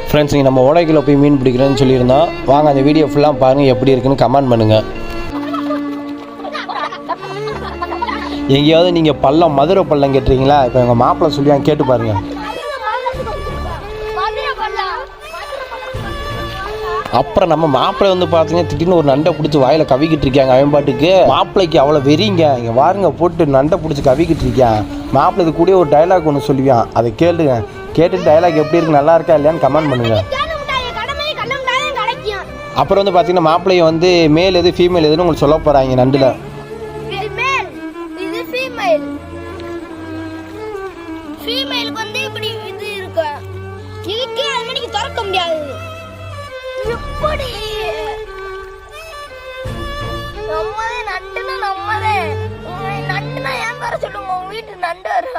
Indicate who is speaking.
Speaker 1: Friends, நீங்கள் நம்ம ஓடைக்குள்ள போய் மீன் பிடிக்கிறேன்னு சொல்லியிருந்தோம். வாங்க அந்த வீடியோ ஃபுல்லாக பாருங்கள், எப்படி இருக்குன்னு கமெண்ட் பண்ணுங்கள். எங்கேயாவது நீங்கள் பள்ளம் மதுரை பள்ளம் கேட்டுறீங்களா? இப்போ எங்கள் மாப்பிள்ளை சொல்லி கேட்டு பாருங்கள். அப்புறம் நம்ம மாப்பிள்ளை வந்து பார்த்தீங்கன்னா திடீர்னு ஒரு நண்டை பிடிச்சி வாயில் கவிக்கிட்டு இருக்காங்க. அவன் பாட்டுக்கு மாப்பிள்ளைக்கு அவ்வளோ வெறிங்க. இங்கே வாருங்க போட்டு நண்டை பிடிச்சி கவிக்கிட்டு இருக்கான். மாப்பிள்ளை இது கூட ஒரு டைலாக் ஒன்று சொல்லுவான், அதை கேளுங்க. கேட்டுட்டு டைலாக் எப்படி இருக்கு, நல்லா இருக்கா இல்லையான்னு கமெண்ட் பண்ணுங்க. அப்புறம் வந்து பார்த்தீங்கன்னா மாப்பிள்ளைய வந்து மேல் எது ஃபீமேல் எதுன்னு உங்களுக்கு சொல்ல போகிறாங்க. நண்டில்
Speaker 2: ஃபீமேலுக்கு வந்து இப்படி இது இருக்கு, இதுக்கே அது மணிக்கு திறக்க முடியாது. எப்படி நம்மதே நண்டுனா நம்மதே நண்டுனா ஏன் வர சொல்லுங்க, உங்க வீட்டு நண்டு வரும்.